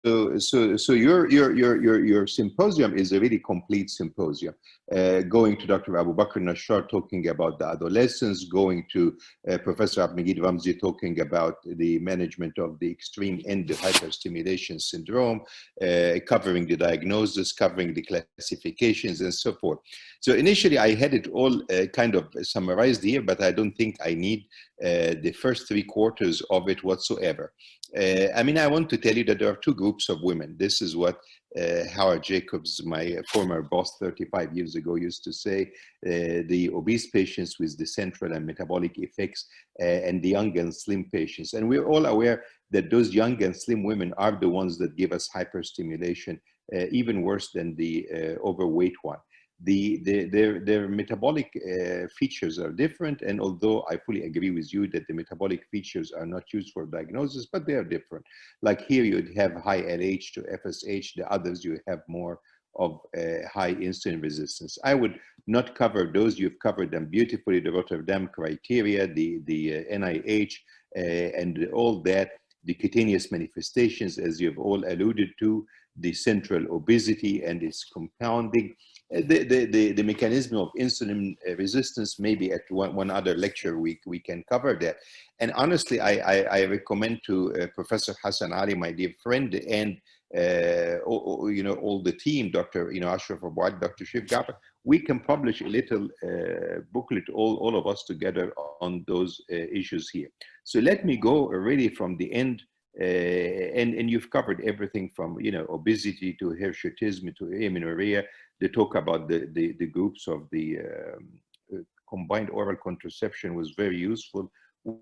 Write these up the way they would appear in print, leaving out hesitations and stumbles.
So your symposium is a really complete symposium. Going to Dr. Abu Bakr Nashar talking about the adolescents, going to Professor Abmegid Ramzi talking about the management of the extreme end hyperstimulation syndrome, covering the diagnosis, covering the classifications, and so forth. So initially, I had it all kind of summarized here, but I don't think I need the first 3/4 of it whatsoever. I mean, I want to tell you that there are two groups of women. This is what Howard Jacobs, my former boss 35 years ago, used to say, the obese patients with the central and metabolic effects and the young and slim patients. And we're all aware that those young and slim women are the ones that give us hyperstimulation, even worse than the overweight one. Their metabolic features are different, and although I fully agree with you that the metabolic features are not used for diagnosis, but they are different. Like here you'd have high LH to FSH, the others you have more of high insulin resistance. I would not cover those. You've covered them beautifully, the Rotterdam criteria, the NIH, and all that, the cutaneous manifestations, as you've all alluded to, the central obesity and its compounding. The mechanism of insulin resistance, maybe at one other lecture we can cover that. And honestly, I recommend to Professor Hassan Ali, my dear friend, and all the team, Dr. Ashraf Abouad, Dr. Shif Gafar, we can publish a little booklet, all of us together on those issues here. So let me go already from the end. And you've covered everything from obesity to hirsutism to amenorrhea. They talk about the groups of the combined oral contraception was very useful,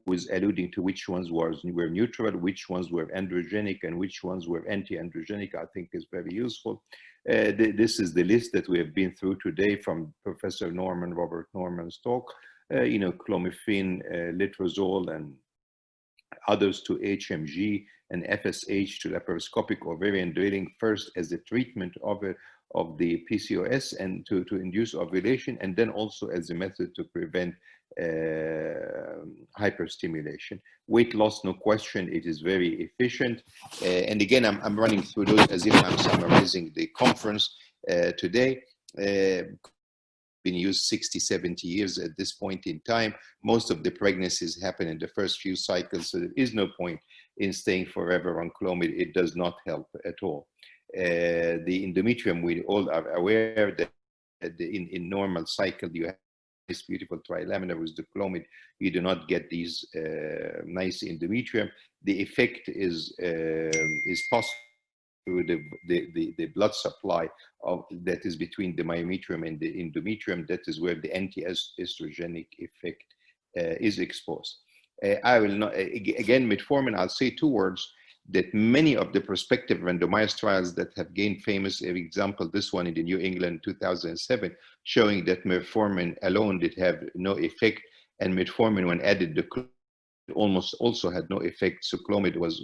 was alluding to which ones were neutral, which ones were androgenic, and which ones were anti-androgenic. I think is very useful. This is the list that we have been through today from Professor Robert Norman's talk. Clomiphene, letrozole, and others to HMG and FSH to laparoscopic ovarian drilling, first as a treatment of the PCOS and to induce ovulation, and then also as a method to prevent hyperstimulation. Weight loss, no question, it is very efficient. And again, I'm running through those as if I'm summarizing the conference today. Been used 60, 70 years at this point in time. Most of the pregnancies happen in the first few cycles, so there is no point in staying forever on Clomid. It does not help at all. The endometrium, we all are aware that in normal cycle, you have this beautiful trilaminar with the Clomid. You do not get these nice endometrium. The effect is possible through the blood supply that is between the myometrium and the endometrium. That is where the anti-estrogenic effect is exposed. I will not, again, metformin, I'll say two words, that many of the prospective randomized trials that have gained famous, for example, this one in the New England 2007, showing that metformin alone did have no effect, and metformin when added to Clomid almost also had no effect. So Clomid was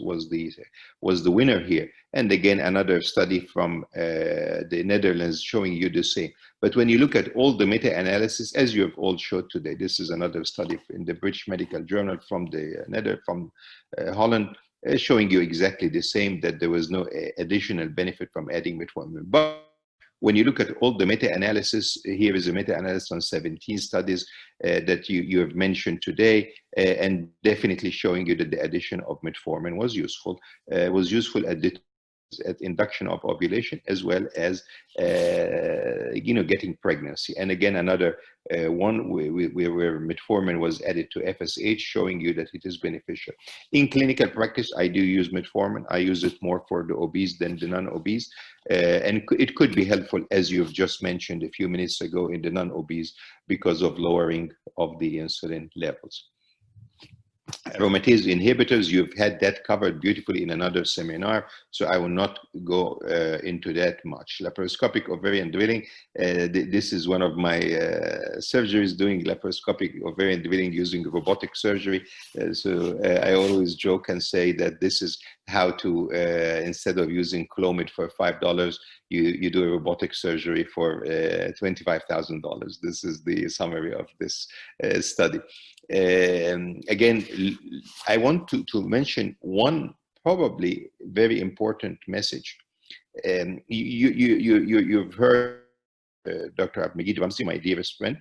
the winner here. And again, another study from the Netherlands showing you the same. But when you look at all the meta-analysis, as you have all showed today, this is another study in the British Medical Journal from Holland, showing you exactly the same, that there was no additional benefit from adding metformin. But when you look at all the meta-analysis, here is a meta-analysis on 17 studies that you have mentioned today, and definitely showing you that the addition of metformin was useful at induction of ovulation, as well as getting pregnancy. And again, another one where metformin was added to FSH, showing you that it is beneficial. In clinical practice, I do use metformin. I use it more for the obese than the non-obese, and it could be helpful, as you've just mentioned a few minutes ago, in the non-obese because of lowering of the insulin levels. Aromatase inhibitors, you've had that covered beautifully in another seminar, so I will not go into that much. Laparoscopic ovarian drilling, this is one of my surgeries, doing laparoscopic ovarian drilling using robotic surgery. So I always joke and say that this is how to, instead of using Clomid for $5, you do a robotic surgery for $25,000. This is the summary of this study. Again, I want to mention one probably very important message. You've heard Dr. Abmegid Vamsi, my dearest friend,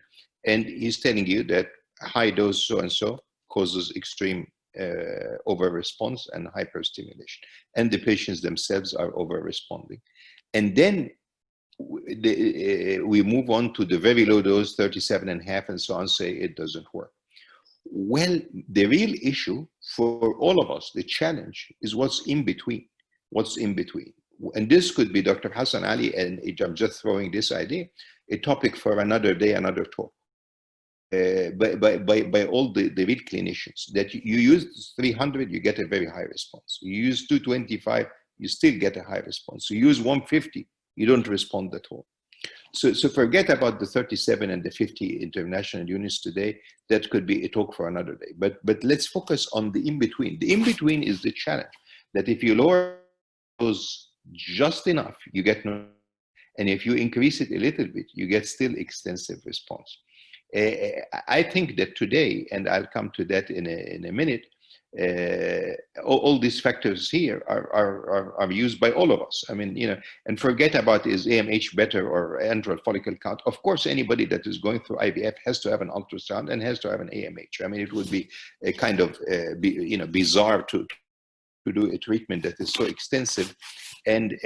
and he's telling you that high dose so-and-so causes extreme over-response and hyperstimulation. And the patients themselves are over-responding. And then we move on to the very low dose, 37.5 and so on, say it doesn't work. Well, the real issue for all of us, the challenge, is what's in between. What's in between? And this could be Dr. Hassan Ali, and I'm just throwing this idea, a topic for another day, another talk. By all the real clinicians, that you use 300, you get a very high response. You use 225, you still get a high response. You use 150, you don't respond at all. So forget about the 37 and the 50 international units today. That could be a talk for another day. But let's focus on the in-between. The in-between is the challenge, that if you lower those just enough, you get no, and if you increase it a little bit, you get still extensive response. I think that today, and I'll come to that in a minute, all these factors here are used by all of us. I mean, you know, and forget about is AMH better or antral follicle count. Of course, anybody that is going through IVF has to have an ultrasound and has to have an AMH. I mean, it would be a kind of bizarre to do a treatment that is so extensive and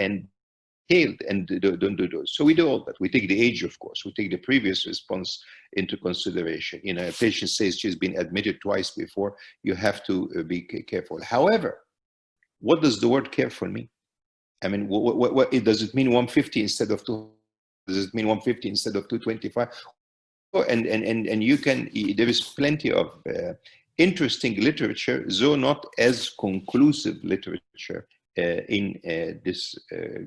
detailed and don't do those. So we do all that. We take the age, of course. We take the previous response into consideration. You know, a patient says she's been admitted twice before. You have to be careful. However, what does the word careful mean? I mean, what does it mean 150 instead of 2? Does it mean 150 instead of 225? And you can, there is plenty of interesting literature, though not as conclusive literature in this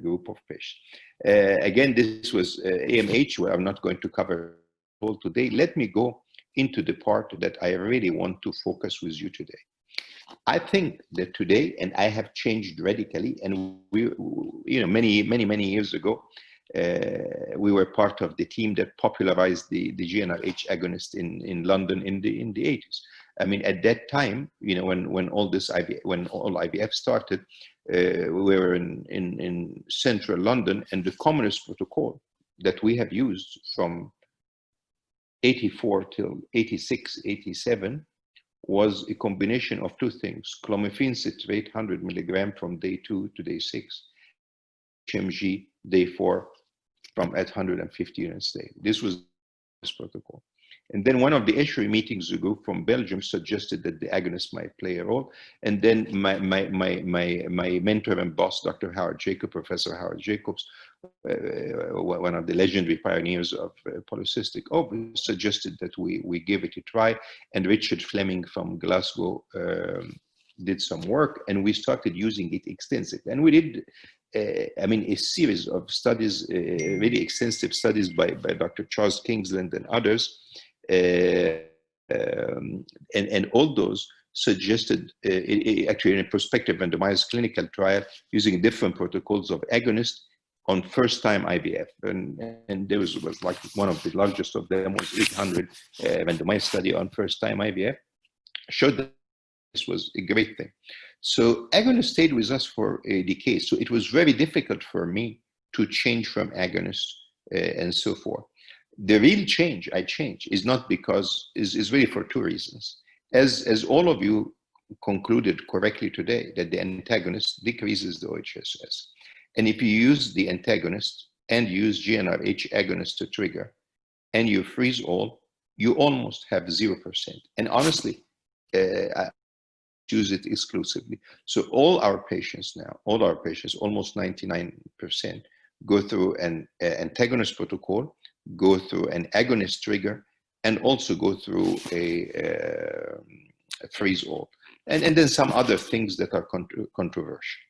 group of patients. Again, this was AMH, where I'm not going to cover all today. Let me go into the part that I really want to focus with you today. I think that today, and I have changed radically, and we, you know, many years ago, we were part of the team that popularized the GnRH agonist in London in the 80s. I mean, at that time, you know, when all IVF started, we were in central London, and the commonest protocol that we have used from 84 till 86, 87 was a combination of two things: clomiphene citrate 100 milligram from day 2 to day 6, HMG day 4 from at 150 units a day. This was this protocol. And then one of the EFRE meetings, a group from Belgium suggested that the agonist might play a role. And then my mentor and boss, Dr. Howard Jacob, Professor Howard Jacobs, one of the legendary pioneers of polycystic ovaries, suggested that we give it a try. And Richard Fleming from Glasgow did some work, and we started using it extensively. And we did, I mean, a series of studies, really extensive studies by Dr. Charles Kingsland and others. And all those suggested, actually in a prospective randomized clinical trial using different protocols of agonist on first-time IVF. And there was like one of the largest of them was 800 randomized study on first-time IVF, showed that this was a great thing. So agonist stayed with us for a decade. So it was very difficult for me to change from agonist and so forth. The real change I changed is not because, is really for two reasons. As all of you concluded correctly today, that the antagonist decreases the OHSS. And if you use the antagonist and use GnRH agonist to trigger, and you freeze all, you almost have 0%. And honestly, I use it exclusively. So all our patients now, almost 99%, go through an antagonist protocol, go through an agonist trigger, and also go through a freeze all, and then some other things that are controversial.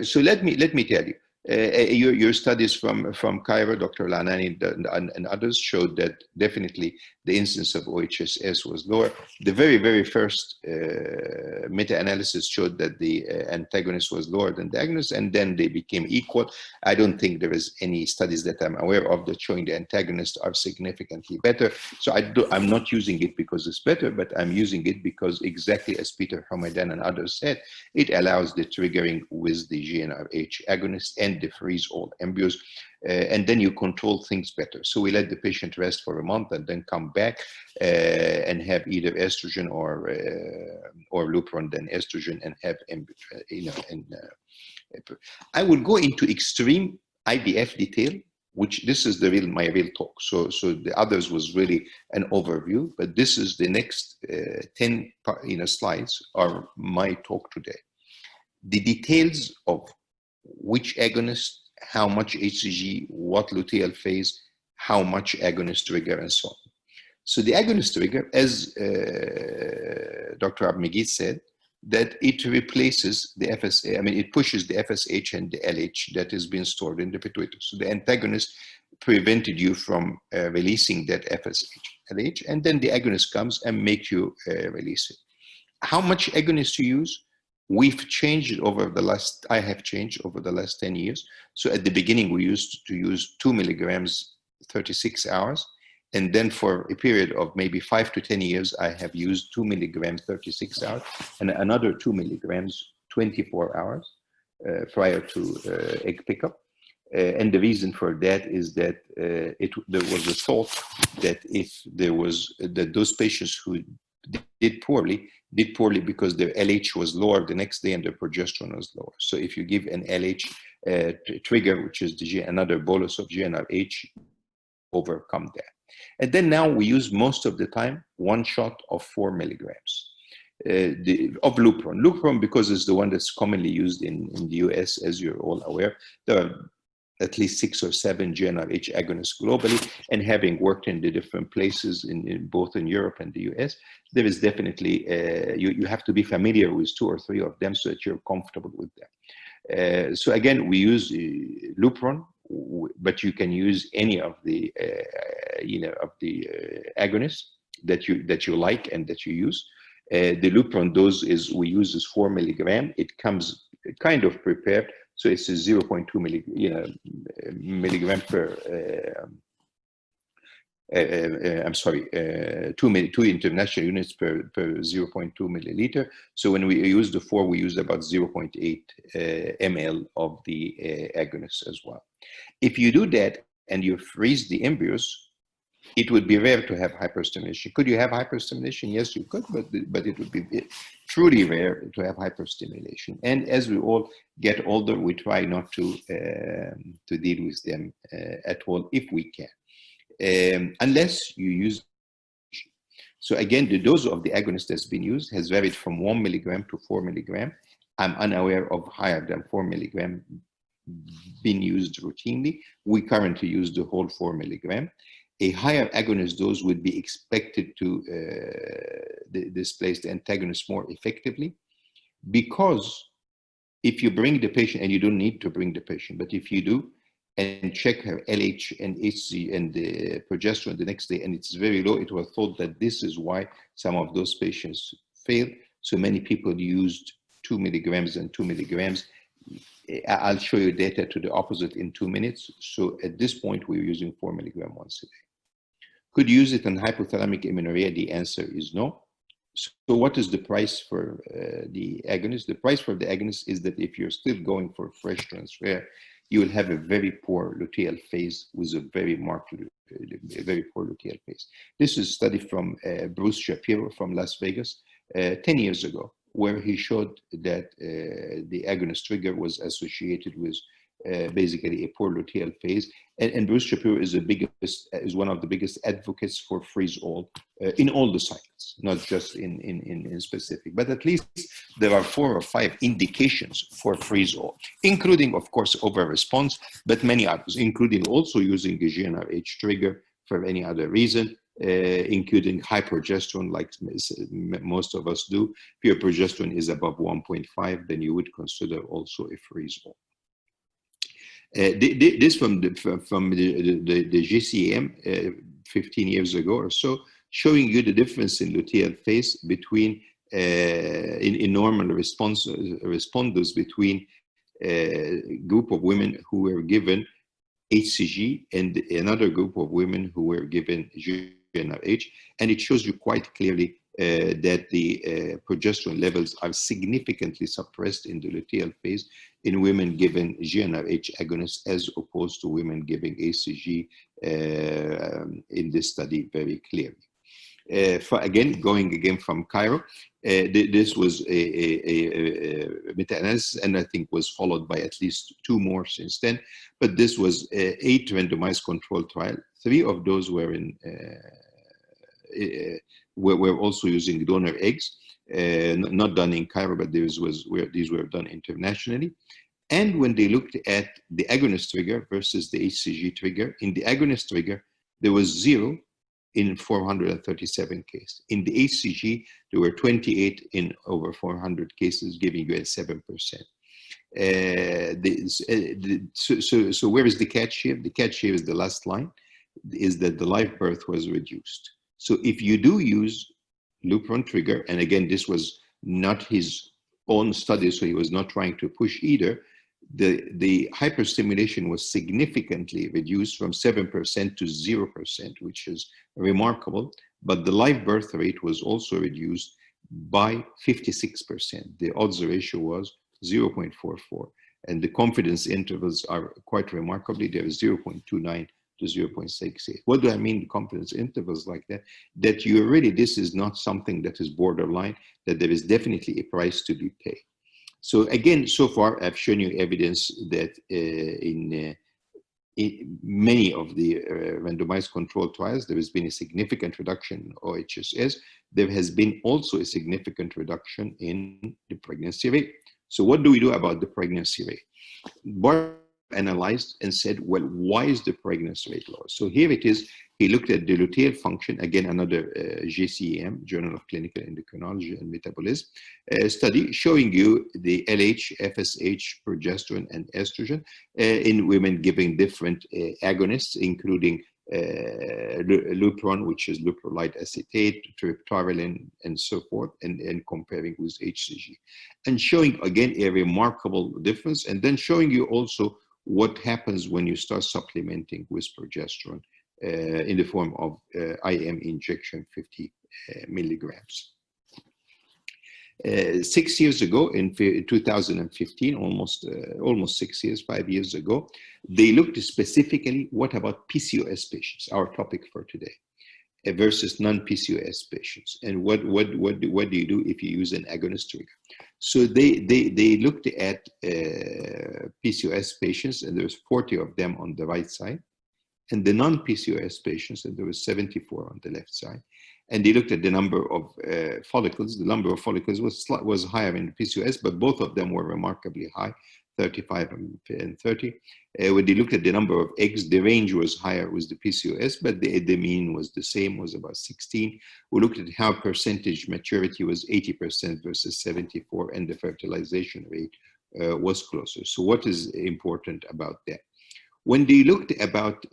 So let me tell you, Your studies from Cairo, Dr. Lanani and others showed that definitely the incidence of OHSS was lower. The very first meta-analysis showed that the antagonist was lower than the agonist, and then they became equal. I don't think there is any studies that I'm aware of that showing the antagonists are significantly better. So I'm not using it because it's better, but I'm using it because exactly as Peter Hamadan and others said, it allows the triggering with the GnRH agonist and the freeze all embryos, and then you control things better. So we let the patient rest for a month and then come back and have either estrogen or Lupron, then estrogen, and have I would go into extreme IVF detail, which this is my real talk. So the others was really an overview, but this is the next 10 slides are my talk today. The details of which agonist, how much HCG, what luteal phase, how much agonist trigger, and so on. So the agonist trigger, as Dr. Abmegid said, that it replaces the FSH, it pushes the FSH and the LH that has been stored in the pituitary. So the antagonist prevented you from releasing that FSH, LH, and then the agonist comes and makes you release it. How much agonist to use? We've changed over the last, I have changed over the last 10 years. So at the beginning, we used to use 2 milligrams, 36 hours. And then for a period of maybe 5 to 10 years, I have used 2 milligrams, 36 hours, and another 2 milligrams, 24 hours prior to egg pickup. And the reason for that is that there was a thought that if there was, that those patients who did poorly because their LH was lower the next day and their progesterone was lower. So if you give an LH trigger, which is another bolus of GnRH, overcome that. And then now we use most of the time 1 shot of 4 milligrams of Lupron. Lupron, because it's the one that's commonly used in the US, as you're all aware. There are at least 6 or 7 GnRH agonists globally, and having worked in the different places both in Europe and the US, there is definitely, you have to be familiar with 2 or 3 of them so that you're comfortable with them. So again, we use Lupron, but you can use any of the, agonists that you like and that you use. The Lupron dose we use is 4 milligram. It comes kind of prepared. So it's a 0.2 milligram per, 2 international units per 0.2 milliliter. So when we use the 4, we use about 0.8 ml of the agonist as well. If you do that and you freeze the embryos, it would be rare to have hyperstimulation. Could you have hyperstimulation? Yes, you could, but it would be truly rare to have hyperstimulation. And as we all get older, we try not to deal with them at all if we can, unless you use. So again, the dose of the agonist that's been used has varied from 1 milligram to 4 milligram. I'm unaware of higher than 4 milligram being used routinely. We currently use the whole 4 milligram. A higher agonist dose would be expected to displace the antagonist more effectively, because if you bring the patient, and you don't need to bring the patient, but if you do, and check her LH and HC and the progesterone the next day, and it's very low, it was thought that this is why some of those patients failed. So many people used 2 milligrams and 2 milligrams. I'll show you data to the opposite in 2 minutes. So at this point, we're using 4 milligram once a day. Could you use it in hypothalamic amenorrhea? The answer is no. So what is the price for the agonist? The price for the agonist is that if you're still going for fresh transfer, you will have a very poor luteal phase with a very marked, very poor luteal phase. This is a study from Bruce Shapiro from Las Vegas 10 years ago, where he showed that the agonist trigger was associated with basically a poor luteal phase. And Bruce Shapiro is one of the biggest advocates for freeze-all in all the cycles, not just in specific. But at least there are 4 or 5 indications for freeze-all, including, of course, over-response, but many others, including also using the GnRH trigger for any other reason, including high progesterone, like most of us do. If your progesterone is above 1.5, then you would consider also a freeze-all. This from the GCM 15 years ago or so, showing you the difference in luteal phase between in normal responders between a group of women who were given HCG and another group of women who were given GnRH, and it shows you quite clearly that the progesterone levels are significantly suppressed in the luteal phase in women given GnRH agonists as opposed to women giving HCG in this study very clearly. Going again from Cairo, this was a meta-analysis, and I think was followed by at least 2 more since then. But this was 8 randomized controlled trial. 3 of those were were also using donor eggs, not done in Cairo, but these were done internationally. And when they looked at the agonist trigger versus the HCG trigger, in the agonist trigger, there was 0 in 437 cases. In the HCG, there were 28 in over 400 cases, giving you a 7%. So where is the catch here? The catch here is the last line, is that the live birth was reduced. So if you do use Lupron trigger, and again, this was not his own study, so he was not trying to push either, the hyperstimulation was significantly reduced from 7% to 0%, which is remarkable, but the live birth rate was also reduced by 56%. The odds ratio was 0.44, and the confidence intervals are quite remarkably, there is 0.29 to 0.68. What do I mean confidence intervals like that? That you really, this is not something that is borderline, that there is definitely a price to be paid. So again, so far, I've shown you evidence that in many of the randomized controlled trials, there has been a significant reduction in OHSS. There has been also a significant reduction in the pregnancy rate. So what do we do about the pregnancy rate? Bart analyzed and said, well, why is the pregnancy rate low? So here it is. He looked at the luteal function, again, another JCEM, Journal of Clinical Endocrinology and Metabolism, study showing you the LH, FSH, progesterone, and estrogen in women giving different agonists, including Lupron, which is leuprolide acetate, triptorelin, and so forth, and comparing with HCG. And showing, again, a remarkable difference, and then showing you also what happens when you start supplementing with progesterone in the form of IM injection, 50 milligrams. 6 years ago, in 2015, almost 6 years, 5 years ago, they looked specifically, what about PCOS patients, our topic for today, versus non-PCOS patients, and what do you do if you use an agonist trigger? So they looked at PCOS patients, and there's 40 of them on the right side, and the non-PCOS patients, and there was 74 on the left side. And they looked at the number of follicles. The number of follicles was higher in the PCOS, but both of them were remarkably high, 35 and 30. When they looked at the number of eggs, the range was higher with the PCOS, but the mean was the same, was about 16. We looked at how percentage maturity was 80% versus 74, and the fertilization rate was closer. So what is important about that? When they looked about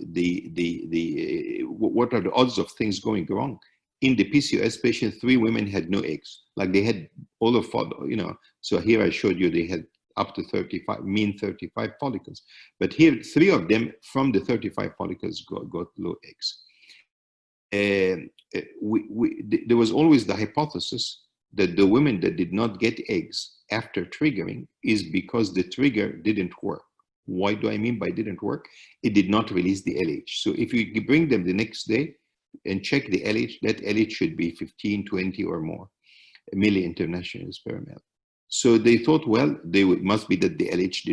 what are the odds of things going wrong, in the PCOS patient, 3 women had no eggs. Like they had all of, so here I showed you they had up to 35, mean 35 follicles. But here, 3 of them from the 35 follicles got low eggs. There was always the hypothesis that the women that did not get eggs after triggering is because the trigger didn't work. Why do I mean by didn't work? It did not release the LH. So if you bring them the next day and check the LH, that LH should be 15, 20 or more milli international per ml. So they thought, well, must be that the LH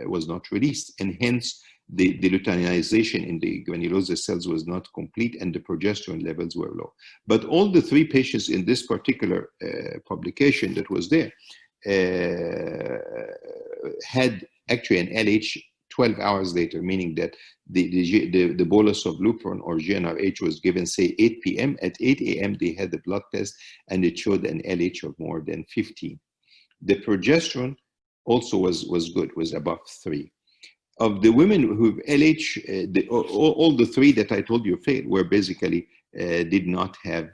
was not released, and hence the luteinization in the granulosa cells was not complete, and the progesterone levels were low. But all the 3 patients in this particular publication that was there had actually an LH 12 hours later, meaning that the bolus of Lupron or GnRH was given, say, 8 p.m. At 8 a.m., they had the blood test, and it showed an LH of more than 15. The progesterone also was good, was above 3. of the women who have LH, all the three that I told you failed were basically did not have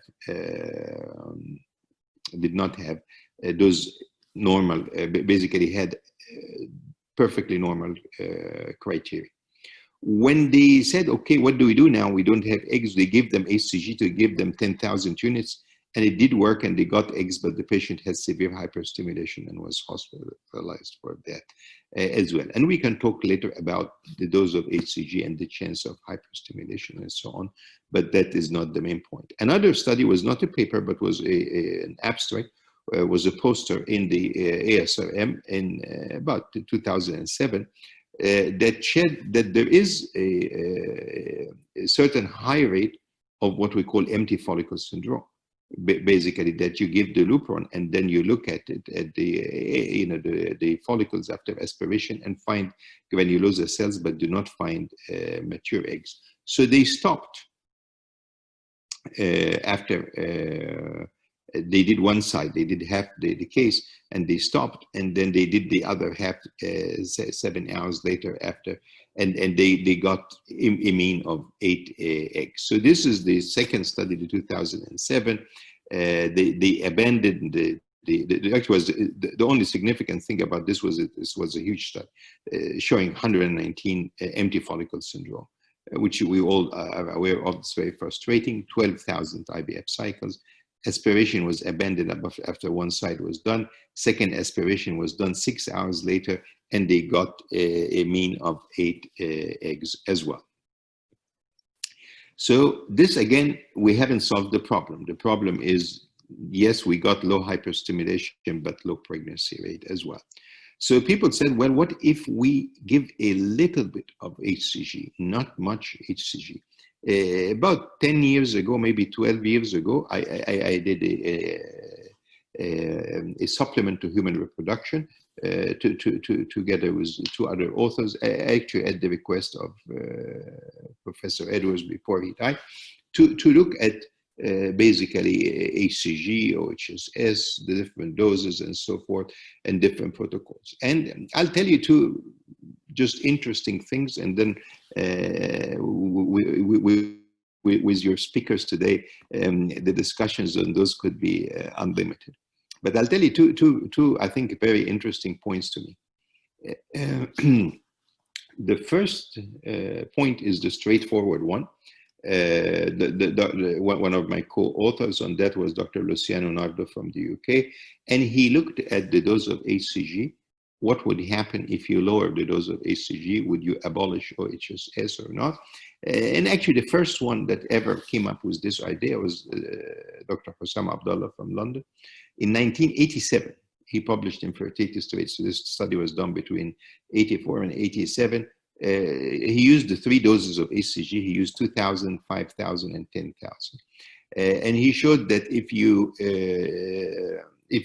those normal, basically had perfectly normal criteria. When they said, okay, what do we do now? We don't have eggs. They gave them HCG to give them 10,000 units, and it did work, and they got eggs, but the patient had severe hyperstimulation and was hospitalized for that as well. And we can talk later about the dose of HCG and the chance of hyperstimulation and so on, but that is not the main point. Another study was not a paper, but was an abstract, was a poster in the ASRM in about 2007, that said that there is a certain high rate of what we call empty follicle syndrome. Basically, that you give the Lupron and then you look at it at the follicles after aspiration and find granulosa cells, but do not find mature eggs. So they stopped after they did one side, they did half the case, and they stopped, and then they did the other half 7 hours later after, and they got a mean of 8 eggs. So this is the second study, the 2007. They abandoned the actually was the only significant thing about this was this was a huge study showing 119 empty follicle syndrome, which we all are aware of. It's very frustrating. 12,000 IVF cycles. Aspiration was abandoned after one side was done. Second aspiration was done 6 hours later, and they got a mean of 8 eggs as well. So this, again, we haven't solved the problem. The problem is, yes, we got low hyperstimulation, but low pregnancy rate as well. So people said, well, what if we give a little bit of HCG, not much HCG? About 10 years ago, maybe 12 years ago, I did a supplement to human reproduction together with 2 other authors, actually at the request of Professor Edwards before he died, to look at basically HCG, OHSS, the different doses and so forth, and different protocols. And I'll tell you 2 just interesting things, and then with your speakers today, the discussions on those could be unlimited. But I'll tell you two, I think, very interesting points to me. The first point is the straightforward one. One of my co-authors on that was Dr. Luciano Nardo from the UK, and he looked at the dose of HCG. What would happen if you lower the dose of HCG? Would you abolish OHSS or not? And actually, the first one that ever came up with this idea was Dr. Hussam Abdallah from London. In 1987, he published Infertility Rates. So this study was done between 84 and 87. He used the 3 doses of HCG. He used 2,000, 5,000, and 10,000. And he showed that if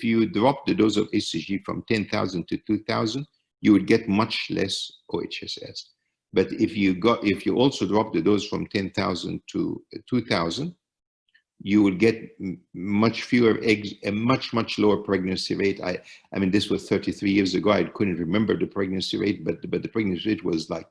you drop the dose of HCG from 10,000 to 2,000, you would get much less OHSS. But if you also drop the dose from 10,000 to 2,000, you will get much fewer eggs, a much lower pregnancy rate. I mean, this was 33 years ago. I couldn't remember the pregnancy rate, but the pregnancy rate was like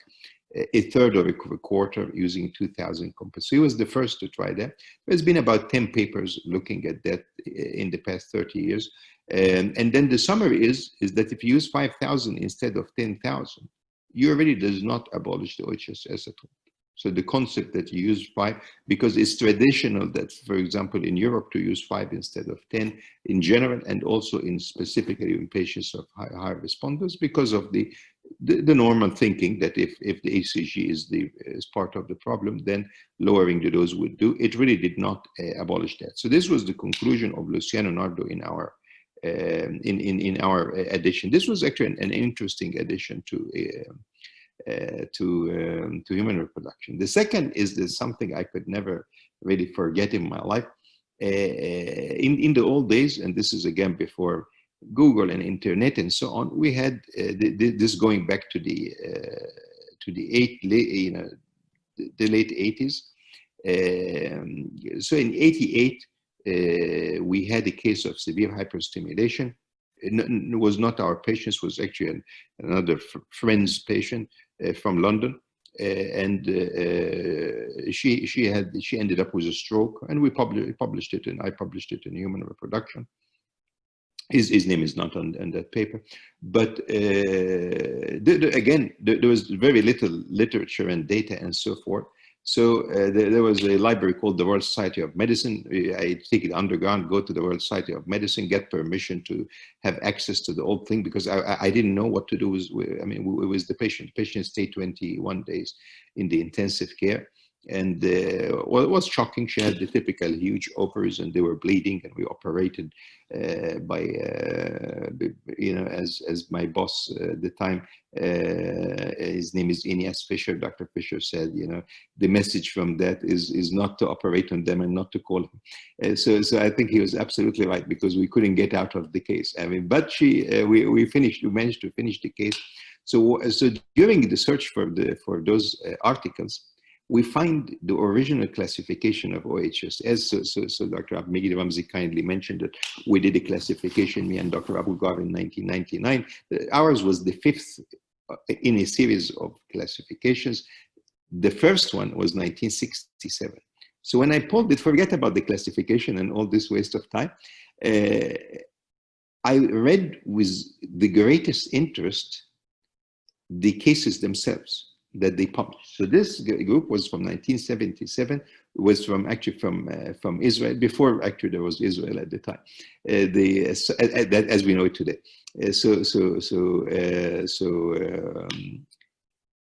a third or a quarter using 2,000 compounds. So he was the first to try that. There's been about 10 papers looking at that in the past 30 years. And then the summary is that if you use 5,000 instead of 10,000, you already does not abolish the OHSS at all. So the concept that you use 5, because it's traditional that, for example, in Europe to use 5 instead of 10 in general, and also in specifically in patients of high responders, because of the normal thinking that if the HCG is part of the problem, then lowering the dose would do. It really did not abolish that. So this was the conclusion of Luciano Nardo in our addition. This was actually an interesting addition to human reproduction. The second is something I could never really forget in my life. In the old days, and this is again before Google and internet and so on, we had this going back to the late 80s. So in 88, we had a case of severe hyperstimulation. It was not our patient, it was actually another friend's patient. from London. She ended up with a stroke, and we published it, and I published it in Human Reproduction. His name is not on that paper, but again, there was very little literature and data and so forth. So there was a library called the World Society of Medicine. I take it underground, go to the World Society of Medicine, get permission to have access to the whole thing, because I didn't know what to do with, I mean, it was the patient. The patient stayed 21 days in the intensive care. And well, it was shocking. She had the typical huge ovaries, and they were bleeding, and we operated by, you know, as my boss at the time, his name is Ines Fisher. Dr. Fisher said, you know, the message from that is not to operate on them and not to call him. So I think he was absolutely right, because we couldn't get out of the case. I mean, but we managed to finish the case. So during the search for those articles, we find the original classification of OHSS. So Dr. Abmegid Ramzi kindly mentioned that we did a classification, me and Dr. Abu Ghar in 1999. Ours was the 5th in a series of classifications. The first one was 1967. So when I pulled it, forget about the classification and all this waste of time, I read with the greatest interest the cases themselves that they published. So this group was from 1977, was from Israel, before actually there was Israel at the time, as we know it today.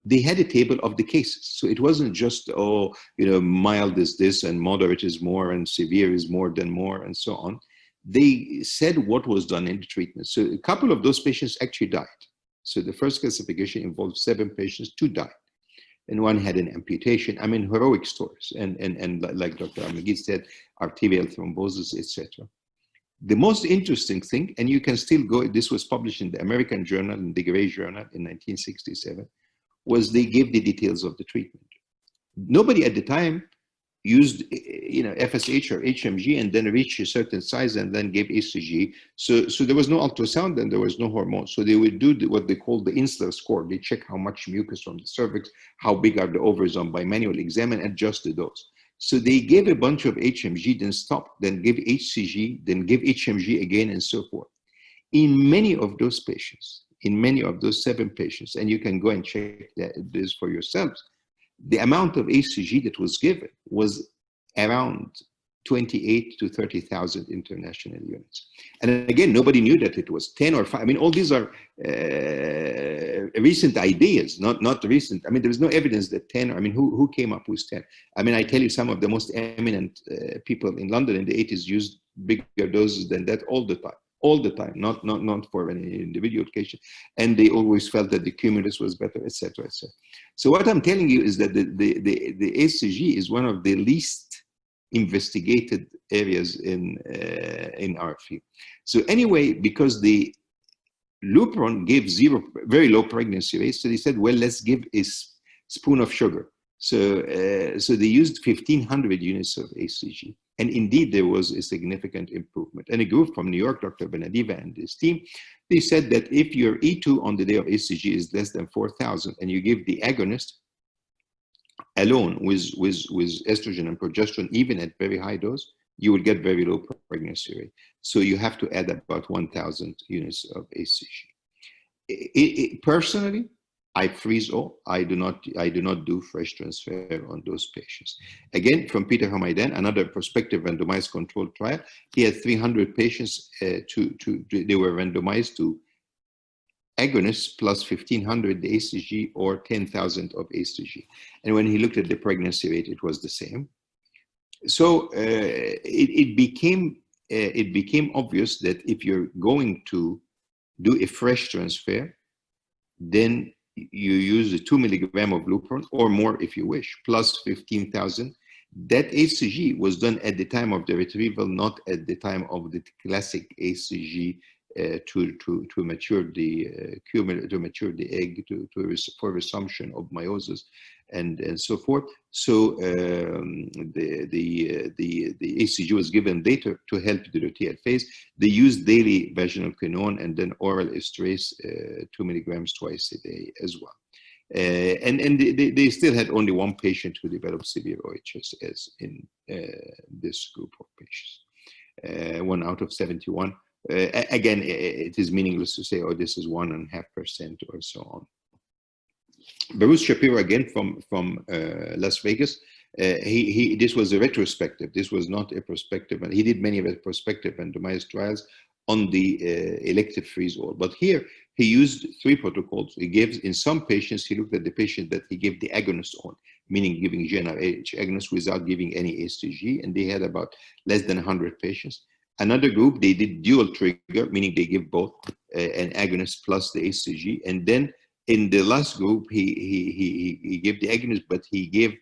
They had a table of the cases. So it wasn't just, oh, you know, mild is this and moderate is more and severe is more than more and so on. They said what was done in the treatment. So a couple of those patients actually died. So the first classification involved 7 patients, 2 died. And 1 had an amputation. I mean, heroic stories. And like Dr. Amagid said, arterial thrombosis, etc. The most interesting thing, and you can still go, this was published in the American Journal, in the Gray Journal in 1967, was they gave the details of the treatment. Nobody at the time used, you know, FSH or HMG and then reached a certain size and then gave ECG. So there was no ultrasound and there was no hormone. So they would do what they call the Insler score. They check how much mucus from the cervix, how big are the ovaries on bimanual exam, and adjust the dose. So they gave a bunch of HMG, then stopped, then give HCG, then give HMG again, and so forth. In many of those patients, in many of those 7 patients, and you can go and check this for yourselves, the amount of ECG that was given was around 28 to 30,000 international units. And again, nobody knew that it was 10 or 5. I mean, all these are recent ideas, not recent. I mean, there's no evidence that 10, I mean, who came up with 10? I mean, I tell you, some of the most eminent people in London in the 80s used bigger doses than that all the time, not for any individual occasion. And they always felt that the cumulus was better, etc., etc. So what I'm telling you is that the ECG is one of the least investigated areas in our field. So anyway, because the Lupron gave very low pregnancy rates, so they said, well, let's give a spoon of sugar. So they used 1,500 units of ECG. And indeed, there was a significant improvement. And a group from New York, Dr. Benadiva and his team, they said that if your E2 on the day of ECG is less than 4,000 and you give the agonist alone with estrogen and progesterone, even at very high dose, you will get very low pregnancy rate. So you have to add about 1,000 units of ECG. Personally, I freeze all. I do not do fresh transfer on those patients. Again, from Peter Hamaidan, another prospective randomized controlled trial. He had 300 patients. They were randomized to agonists plus 1,500 the ECG or 10,000 of ECG. And when he looked at the pregnancy rate, it was the same. So it became obvious that if you're going to do a fresh transfer, then you use the 2 milligram of Lupron or more if you wish, plus 15,000. That ECG was done at the time of the retrieval, not at the time of the classic ECG to mature the egg for resumption of meiosis and so forth. So the ECG was given later to help the luteal phase. They used daily vaginal quinone and then oral estrase 2 milligrams twice a day as well. And they still had only one patient who developed severe OHSS in this group of patients, 1 out of 71. Again, it is meaningless to say, oh, this is 1.5% or so on. Bruce Shapiro, again from Las Vegas, this was a retrospective. This was not a prospective, and he did many retrospective randomized trials on the elective freeze-all. But here he used 3 protocols. He gives, in some patients, he looked at the patient that he gave the agonist on, meaning giving GnRH agonist without giving any HCG, and they had about less than 100 patients. Another group, they did dual trigger, meaning they give both an agonist plus the HCG, and then in the last group, he gave the agonist, but he gave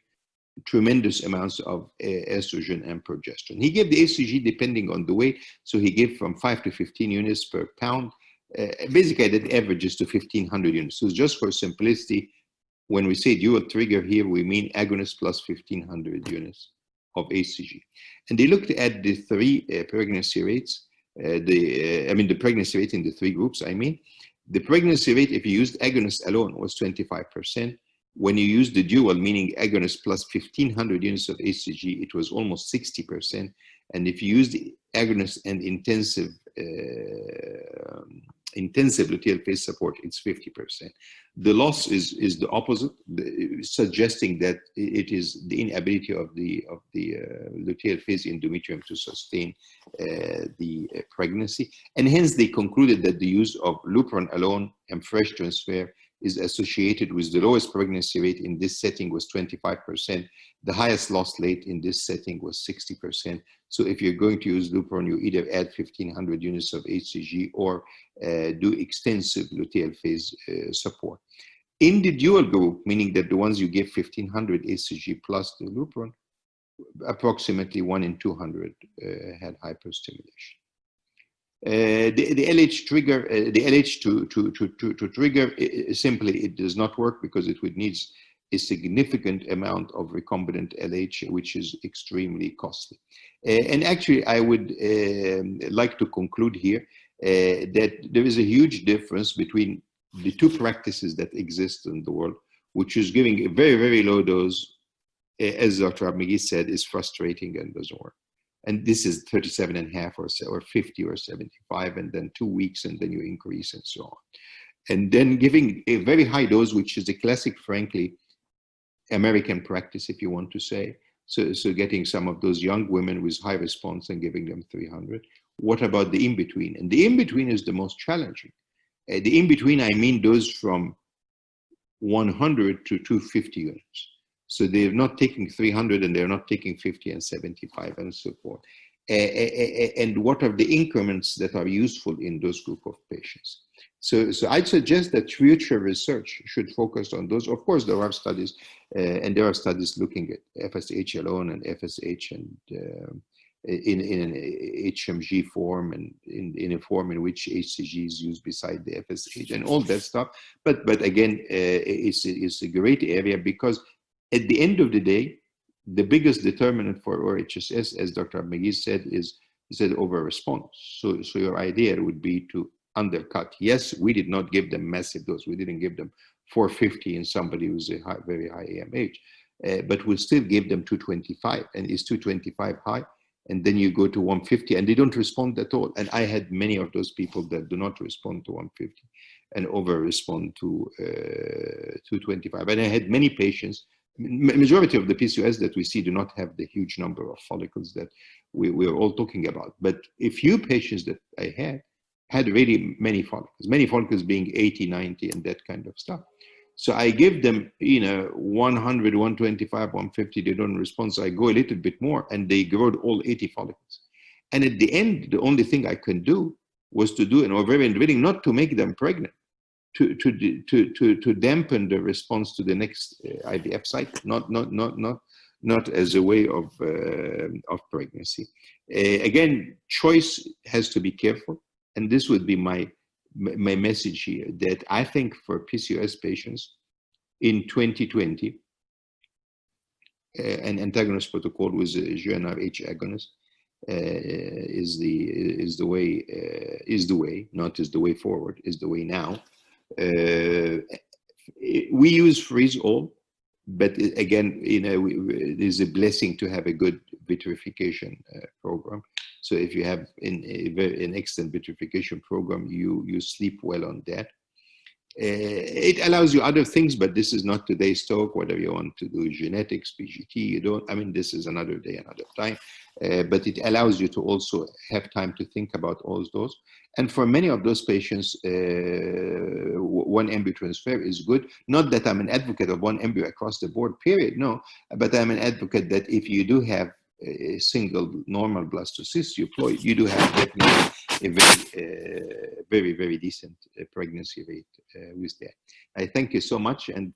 tremendous amounts of estrogen and progesterone. He gave the HCG depending on the weight, so he gave from 5 to 15 units per pound. Basically, that averages to 1,500 units. So just for simplicity, when we say dual trigger here, we mean agonist plus 1,500 units of HCG. And they looked at the 3 pregnancy rates, the pregnancy rate in the 3 groups, The pregnancy rate, if you used agonist alone, was 25%. When you used the dual, meaning agonist plus 1,500 units of HCG, it was almost 60%. And if you used agonist and intensive luteal phase support, it's 50%. The loss is the opposite, suggesting that it is the inability of the luteal phase endometrium to sustain the pregnancy. And hence they concluded that the use of Lupron alone and fresh transfer is associated with the lowest pregnancy rate in this setting was 25%. The highest loss rate in this setting was 60%. So if you're going to use Lupron, you either add 1,500 units of HCG or do extensive luteal phase support. In the dual group, meaning that the ones you give 1,500 HCG plus the Lupron, approximately 1 in 200 had hyperstimulation. The LH trigger, the LH to trigger, simply it does not work because it would need a significant amount of recombinant LH, which is extremely costly. And actually, I would like to conclude here that there is a huge difference between the 2 practices that exist in the world, which is giving a very, very low dose, as Dr. Abmeghi said, is frustrating and doesn't work. And this is 37.5 or so, or 50 or 75, and then 2 weeks, and then you increase and so on. And then giving a very high dose, which is a classic, frankly, American practice, if you want to say. So getting some of those young women with high response and giving them 300. What about the in-between? And the in-between is the most challenging. The in-between, I mean those from 100 to 250 units. So they're not taking 300 and they're not taking 50 and 75 and so forth. And what are the increments that are useful in those group of patients? So I'd suggest that future research should focus on those. Of course, there are studies, and there are studies looking at FSH alone and FSH and in an HMG form and in a form in which HCG is used beside the FSH and all that stuff. But again, it's a great area because at the end of the day, the biggest determinant for OHSS, as Dr. Abmeghi said, is over response. So your idea would be to undercut. Yes, we did not give them massive dose. We didn't give them 450 in somebody who's a very high AMH, but we still give them 225. And is 225 high? And then you go to 150 and they don't respond at all. And I had many of those people that do not respond to 150 and over respond to 225. And I had many patients. Majority of the PCOS that we see do not have the huge number of follicles that we are all talking about. But a few patients that I had really many follicles being 80, 90, and that kind of stuff. So I give them, 100, 125, 150, they don't respond. So I go a little bit more and they grow all 80 follicles. And at the end, the only thing I can do was to do an ovarian drilling, not to make them pregnant, to dampen the response to the next IVF cycle, not as a way of pregnancy. Again, choice has to be careful, and this would be my message here, that I think for PCOS patients in 2020, an antagonist protocol with a GnRH agonist is the way, not is the way forward, is the way now. We use freeze all, but again, you know, it is a blessing to have a good vitrification program. So if you have an excellent vitrification program, you sleep well on that. It allows you other things, but this is not today's talk. Whether you want to do genetics, PGT, you don't. I mean, this is another day, another time. But it allows you to also have time to think about all those. And for many of those patients, one embryo transfer is good. Not that I'm an advocate of one embryo across the board, period. No, but I'm an advocate that if you do have a single normal blastocyst euploid, you do have definitely a very, very decent pregnancy rate with that. I thank you so much. And